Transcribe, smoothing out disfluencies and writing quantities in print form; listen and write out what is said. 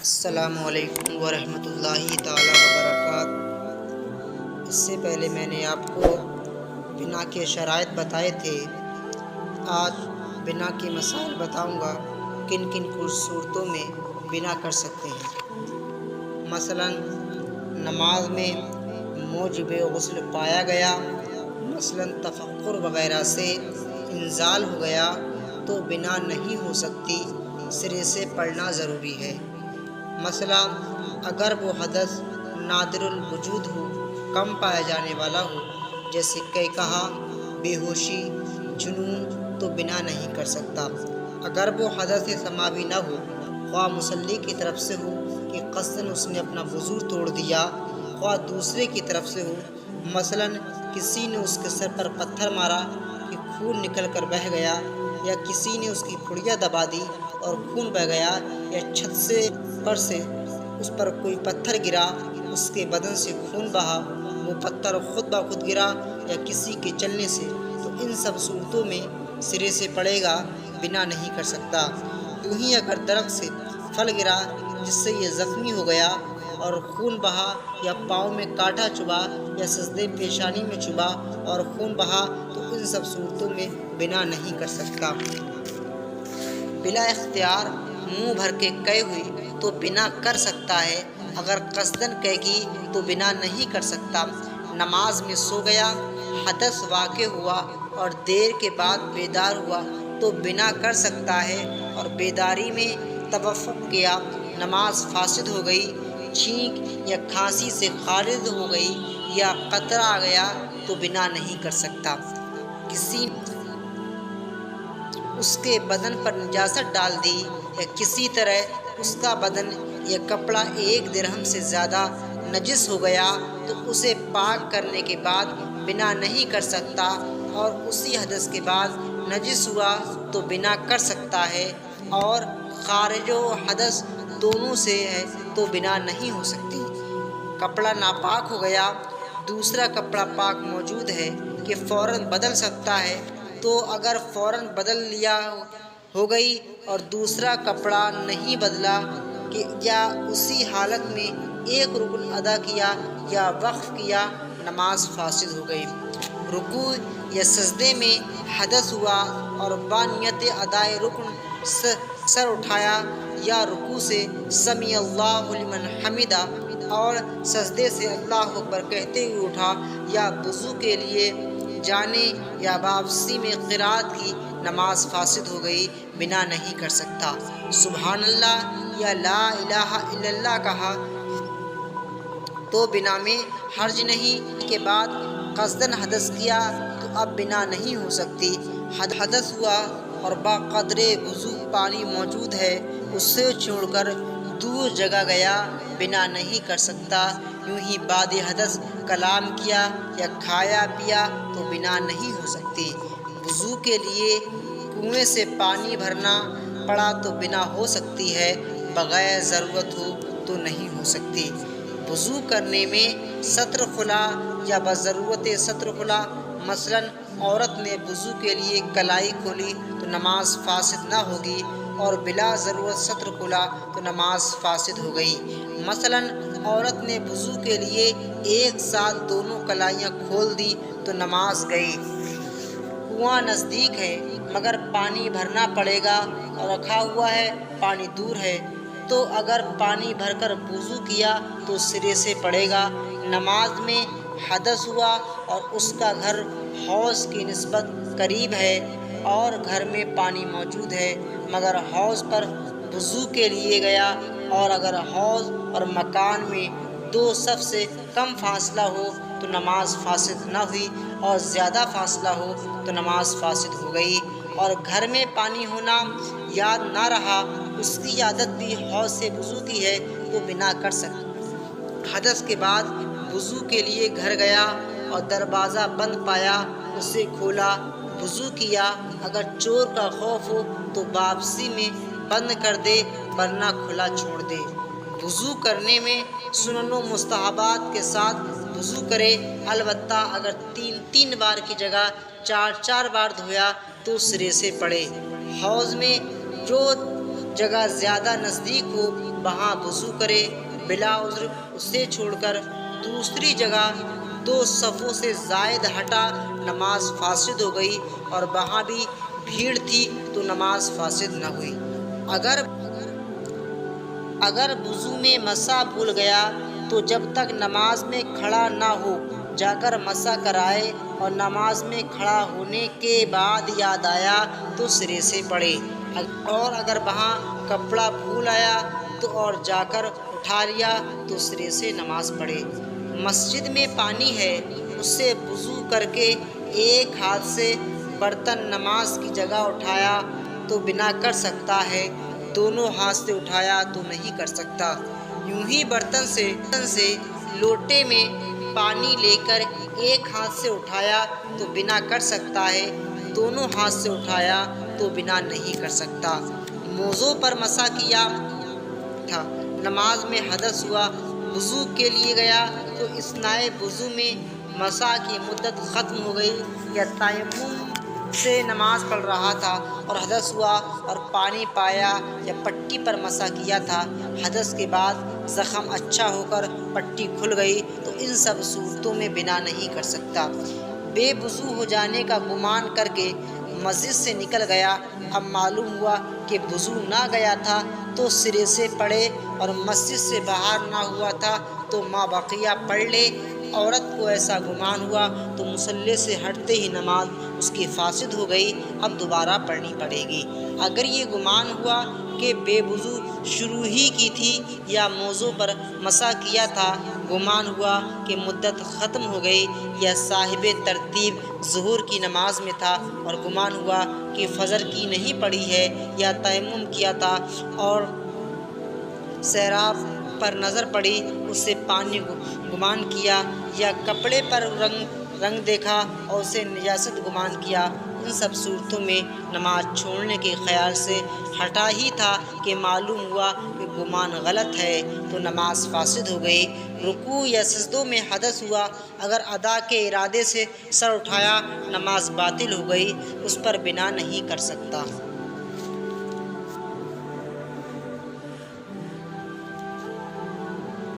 السلام علیکم ورحمۃ اللہ تعالی وبرکاتہ۔ اس سے پہلے میں نے آپ کو بنا کے شرائط بتائے تھے، آج بنا کے مسائل بتاؤں گا کن کن صورتوں میں بنا کر سکتے ہیں۔ مثلا نماز میں موجب غسل پایا گیا، مثلا تفکر وغیرہ سے انزال ہو گیا تو بنا نہیں ہو سکتی، سرے سے پڑھنا ضروری ہے۔ مثلا اگر وہ حدث نادر الوجود ہو، کم پایا جانے والا ہو، جیسے کہ کہا بے ہوشی، جنون، تو بنا نہیں کر سکتا۔ اگر وہ حدث سماوی نہ ہو، خواہ مصلی کی طرف سے ہو کہ قصداً اس نے اپنا وضو توڑ دیا، خواہ دوسرے کی طرف سے ہو، مثلا کسی نے اس کے سر پر پتھر مارا کہ خون نکل کر بہہ گیا، یا کسی نے اس کی پھڑیا دبا دی اور خون بہہ گیا، یا چھت سے اس پر کوئی پتھر گرا، اس کے بدن سے خون بہا، وہ پتھر خود بخود گرا یا کسی کے چلنے سے، تو ان سب صورتوں میں سرے سے پڑے گا، بنا نہیں کر سکتا۔ یوں ہی اگر درخت سے پھل گرا جس سے یہ زخمی ہو گیا اور خون بہا، یا پاؤں میں کانٹا چبھا یا سجدے پیشانی میں چبھا اور خون بہا، تو ان سب صورتوں میں بنا نہیں کر سکتا۔ بلا اختیار منہ بھر کے قے ہوئی تو بنا کر سکتا ہے، اگر قصداً قے کی تو بنا نہیں کر سکتا۔ نماز میں سو گیا، حدث واقع ہوا اور دیر کے بعد بیدار ہوا تو بنا کر سکتا ہے، اور بیداری میں توفق کیا، نماز فاسد ہو گئی، چھینک یا کھانسی سے خارج ہو گئی یا قطرہ آ گیا تو بنا نہیں کر سکتا۔ کسی اس کے بدن پر نجاست ڈال دی یا کسی طرح اس کا بدن یا کپڑا 1 درہم سے زیادہ نجس ہو گیا تو اسے پاک کرنے کے بعد بنا نہیں کر سکتا، اور اسی حدث کے بعد نجس ہوا تو بنا کر سکتا ہے، اور خارج و حدث دونوں سے ہے تو بنا نہیں ہو سکتی۔ کپڑا ناپاک ہو گیا، دوسرا کپڑا پاک موجود ہے کہ فوراً بدل سکتا ہے، تو اگر فوراً بدل لیا ہو گئی اور دوسرا کپڑا نہیں بدلا یا اسی حالت میں ایک رکن ادا کیا یا وقف کیا، نماز فاسد ہو گئی۔ رکوع یا سجدے میں حدث ہوا اور بانیت ادائے رکن سر اٹھایا، یا رکوع سے سمیع اللہ لمن حمدہ اور سجدے سے اللہ اکبر کہتے ہوئے اٹھا، یا وضو کے لیے جانے یا واپسی میں قرات کی، نماز فاسد ہو گئی، بنا نہیں کر سکتا۔ سبحان اللہ یا لا الہ الا اللہ کہا تو بنا میں حرج نہیں، کے بعد قصداً حدث کیا تو اب بنا نہیں ہو سکتی۔ حدث ہوا اور باقدر وضو پانی موجود ہے، اس سے چھوڑ کر دور جگہ گیا، بنا نہیں کر سکتا۔ یوں ہی بعد حدث کلام کیا یا کھایا پیا تو بنا نہیں ہو سکتی۔ وضو کے لیے کنویں سے پانی بھرنا پڑا تو بنا ہو سکتی ہے، بغیر ضرورت ہو تو نہیں ہو سکتی۔ وضو کرنے میں ستر خلا یا بضرورت ستر خلا، مثلا عورت نے وضو کے لیے کلائی کھولی تو نماز فاسد نہ ہوگی، اور بلا ضرورت ستر کھلا تو نماز فاسد ہو گئی۔ مثلا عورت نے وضو کے لیے ایک ساتھ دونوں کلائیاں کھول دی تو نماز گئی۔ کنواں نزدیک ہے مگر پانی بھرنا پڑے گا اور رکھا ہوا ہے، پانی دور ہے، تو اگر پانی بھر کر وضو کیا تو سرے سے پڑے گا۔ نماز میں حدث ہوا اور اس کا گھر حوض کی نسبت قریب ہے اور گھر میں پانی موجود ہے، مگر حوض پر وضو کے لیے گیا، اور اگر حوض اور مکان میں 2 صف سے کم فاصلہ ہو تو نماز فاسد نہ ہوئی، اور زیادہ فاصلہ ہو تو نماز فاسد ہو گئی، اور گھر میں پانی ہونا یاد نہ رہا، اس کی عادت بھی حوض سے وضو کی ہے تو بنا کر سکتا۔ حدث کے بعد وضو کے لیے گھر گیا اور دروازہ بند پایا، اسے کھولا، وضو کیا، اگر چور کا خوف ہو تو واپسی میں بند کر دے ورنہ کھلا چھوڑ دے۔ وضو کرنے میں سنن و مستحبات کے ساتھ وضو کرے، البتہ اگر 3 بار کی جگہ 4 بار دھویا تو سرے سے پڑے۔ حوض میں جو جگہ زیادہ نزدیک ہو وہاں وضو کرے، بلا عذر اسے چھوڑ کر دوسری جگہ 2 صفوں سے زائد ہٹا نماز فاسد ہو گئی، اور وہاں بھی بھیڑ تھی تو نماز فاسد نہ ہوئی۔ اگر وضو میں مسا بھول گیا تو جب تک نماز میں کھڑا نہ ہو جا کر مسا کرائے، اور نماز میں کھڑا ہونے کے بعد یاد آیا تو سرے سے پڑھے، اور اگر وہاں کپڑا بھول آیا تو اور جا کر اٹھا لیا تو سرے سے نماز پڑھے۔ مسجد میں پانی ہے، اس سے وضو کر کے ایک ہاتھ سے برتن نماز کی جگہ اٹھایا تو بنا کر سکتا ہے، دونوں ہاتھ سے اٹھایا تو نہیں کر سکتا۔ یوں ہی برتن سے لوٹے میں پانی لے کر ایک ہاتھ سے اٹھایا تو بنا کر سکتا ہے، دونوں ہاتھ سے اٹھایا تو بنا نہیں کر سکتا۔ موضوع پر مسا کیا تھا، نماز میں حدث ہوا، وضو کے لیے گیا تو اثناء وضو میں مسا کی مدت ختم ہو گئی، یا تیمم سے نماز پڑھ رہا تھا اور حدث ہوا اور پانی پایا یا پٹی پر مسا کیا تھا، حدث کے بعد زخم اچھا ہو کر پٹی کھل گئی تو ان سب صورتوں میں بنا نہیں کر سکتا۔ بے وضو ہو جانے کا گمان کر کے مسجد سے نکل گیا، اب معلوم ہوا کہ وضو نہ گیا تھا تو سرے سے پڑھے، اور مسجد سے باہر نہ ہوا تھا تو ما بقیہ پڑھ لے۔ عورت کو ایسا گمان ہوا تو مصلی سے ہٹتے ہی نماز اس کی فاسد ہو گئی، اب دوبارہ پڑھنی پڑے گی۔ اگر یہ گمان ہوا کہ بے وضو شروع ہی کی تھی یا موضوع پر مسا کیا تھا، گمان ہوا کہ مدت ختم ہو گئی، یا صاحب ترتیب ظہر کی نماز میں تھا اور گمان ہوا کہ فجر کی نہیں پڑھی ہے، یا تیمم کیا تھا اور سیراب پر نظر پڑی، اس سے پانی گمان کیا، یا کپڑے پر رنگ دیکھا اور اسے نجاست گمان کیا، ان سب صورتوں میں نماز چھوڑنے کے خیال سے ہٹا ہی تھا کہ معلوم ہوا کہ گمان غلط ہے تو نماز فاسد ہو گئی۔ رکوع یا سجدوں میں حدث ہوا، اگر ادا کے ارادے سے سر اٹھایا نماز باطل ہو گئی، اس پر بنا نہیں کر سکتا۔